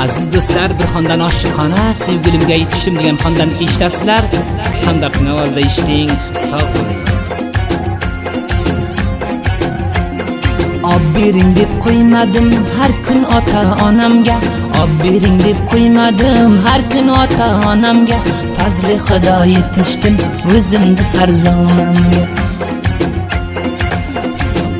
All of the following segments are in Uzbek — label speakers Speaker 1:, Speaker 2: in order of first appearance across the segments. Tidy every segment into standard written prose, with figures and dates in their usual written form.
Speaker 1: Aziz do'stlar, bir xondan oshiqona sevgilimga yetishdim degan xondan eshitasizlar. Hamdardning ovozida eshiting. Sog' bo'ling. Obbering deb qo'ymadim har kun ota-onamga. Obbering deb qo'ymadim har kun ota-onamga. Fazli Xudo yetishdim o'zimni farzonamga.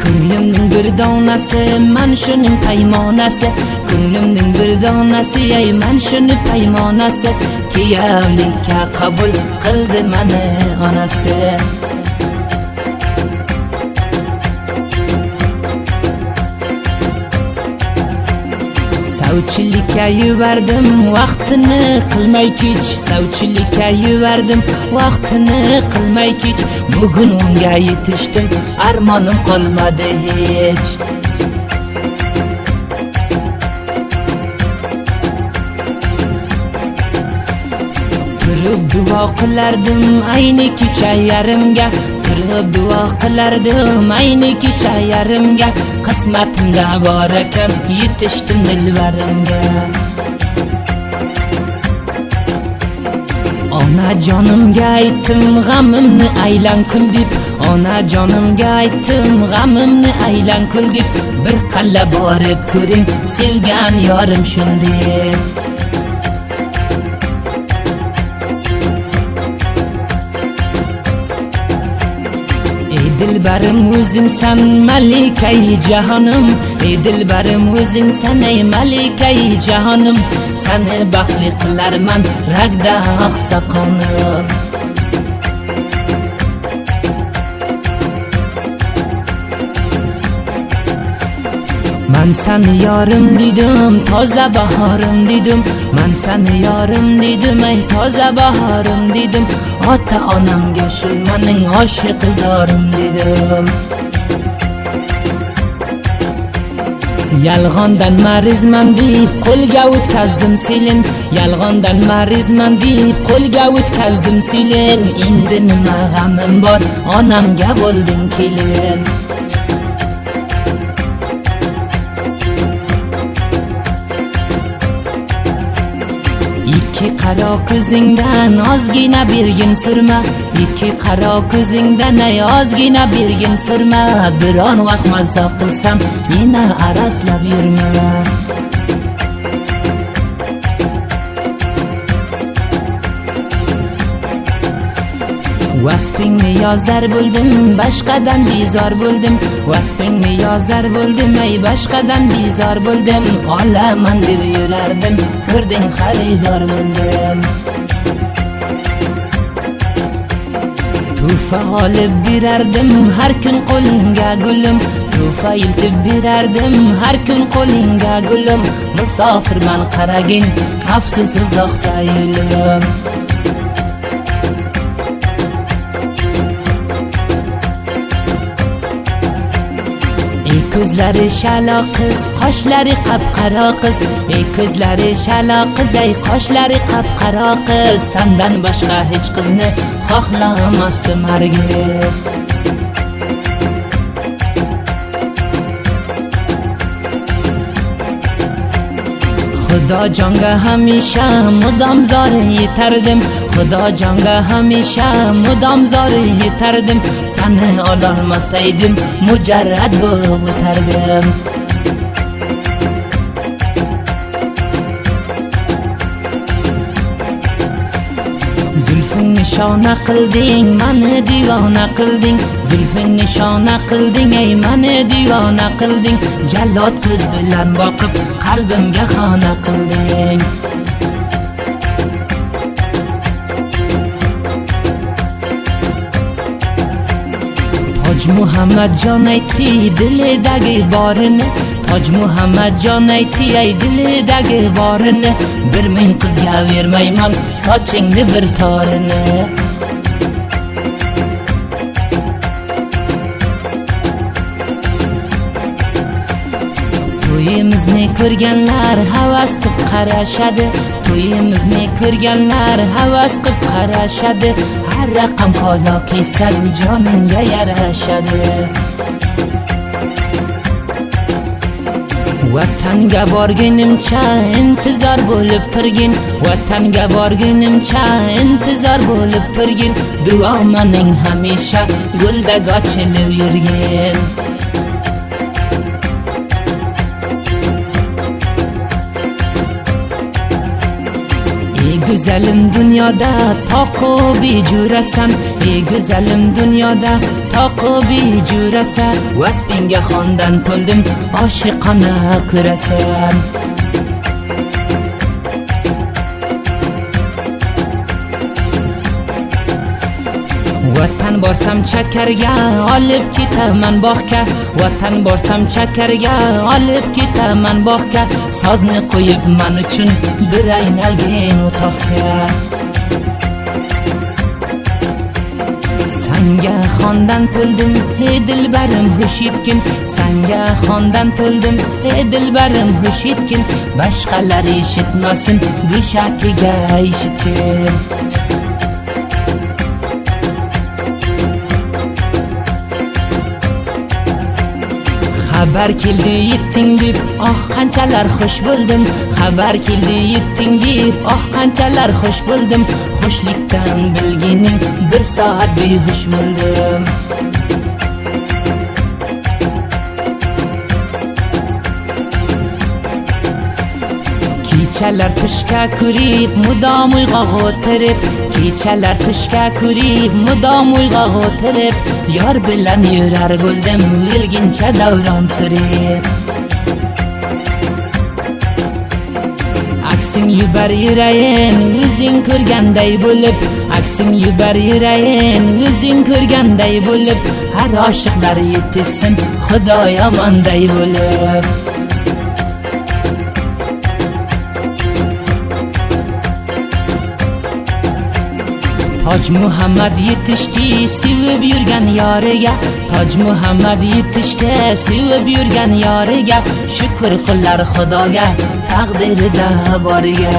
Speaker 1: Ko'nglimning bir donasi, man shuning paymonasi. Ko'nglimning bir donasi, ey man shuni paymonasi. Kiyavlikka qabul qildi meni onasi. Savchilikka yuvardim vaqtini qilmay kech. Savchilikka yuvardim vaqtini qilmay kech. Bugun unga yetishdim, armonim qolmadi hech. Turib duo qilardim ayni kecha yarimga. Turib duo qilardim ayni kecha yarimga. Qismatimda bor ekan yetishdim dilbarimga. Ona jonimga aytdim g'amimni aylan kul deb. Ona jonimga aytdim g'amimni aylan kul deb. Bir qalla borib ko'ring sevgan yorim shunday. Dilbarim o'zingsan malikai jahonim. Ey dilbarim o'zingsan ey malikai jahonim. Seni baxtli qilarman ragda oqsoqonim. Man seni yorim dedim, toza bahorim dedim. Man seni yorim dedim, ey toza bahorim dedim. Ota-onamga shu mening oshiq zorim dedim. Yalg'ondan marizman deb qo'lga o'tkazdim selin. Yalg'ondan marizman deb qo'lga o'tkazdim selin. Endi nima g'amim bor, onamga bo'lding kelin. Ikki qaro ko'zingdan ozgina bergin surma. Ikki qaro ko'zingdan ay ozgina bergin surma. Biron vaqt mazoq qilsam yana araslab yurma. Vaspingni yozar bo'ldim, boshqadan bezor bo'ldim. Vaspingni yozar bo'ldim, ey boshqadan bezor bo'ldim. Olaman deb yurardim, ko'rding xaridor bo'ldim. Tuhfa olib berardim har kun qo'lingga gulim. Tuhfa iltib berardim har kun qo'lingga gulim. Musofirman qaragin, afsus uzoqda yo'lim. Ko'zlari shalo qiz, qoshlari qap-qaro qiz. Ey ko'zlari shalo qiz, ey qoshlari qap-qaro qiz. Sendan boshqa hech qizni xohlamasdim hargiz. Xudo jonga hamisha mudom zori yetardim. Xudo jonga hamisha mudom zori yetardim. Seni ololmasaydim mujarrad bo'lib o'tardim. Zulfing nishona qilding, meni divona qilding. Zulfing nishona qilding, ey meni divona qilding. Jallod ko'z bilan boqib qalbimga xona qilding. Toj Muhammad jon aytdi dilidagi borini. Toj Muhammad jon aytdi ey dilidagi borini. Bir ming qizga vermayman sochingni bir torini. To'yimizni ko'rganlar havas qilib qarashadi. To'yimizni ko'rganlar havas qilib qarashadi. Har raqam qo'lo kiysan joningga yarashadi. Vatanga borgunimcha intizor bo'lib turgin, vatanga borgunimcha intizor bo'lib turgin, duo mening hamisha guldek ochilib yurgin. Ey güzelim dunyoda toqobi jurasan, ey güzelim dunyoda toqobi jurasa, vasbinga xondan to'ldim oshiqona ko'rasan. Vatan borsam chakarga olib ketaman bog'ga, vatan borsam chakarga olib ketaman bog'ga, sozni qo'yib men uchun bir aynalgin o'toqqa. Sanga xondan to'ldim ey dilbarim xush etgin, sanga xondan to'ldim ey dilbarim xush etgin, boshqalar eshitmasin vishatiga eshitgin. Xabar keldi yetting deb qanchalar xush bo'ldim, xabar keldi yetting deb qanchalar xush bo'ldim, xushlikdan bilgining bir soat behush bo'ldim. Kechalar tushga ko'rib mudom uyg'oq o'tirib, kechalar tushga ko'rib mudom uyg'oq o'tirib, yor bilan yurar bo'ldim o'lguncha davron surib. Aksing yubar yurayin o'zing ko'rganday bo'lib, aksing yubar yurayin o'zing ko'rganday bo'lib, har oshiqlar yetishsin xudo yomonday bo'lib. Toj Muhammad yetishdi sevib yurgan yoriga, Toj Muhammad yetishdi sevib yurgan yoriga, shukr qillar Xudoga taqdirida boriga.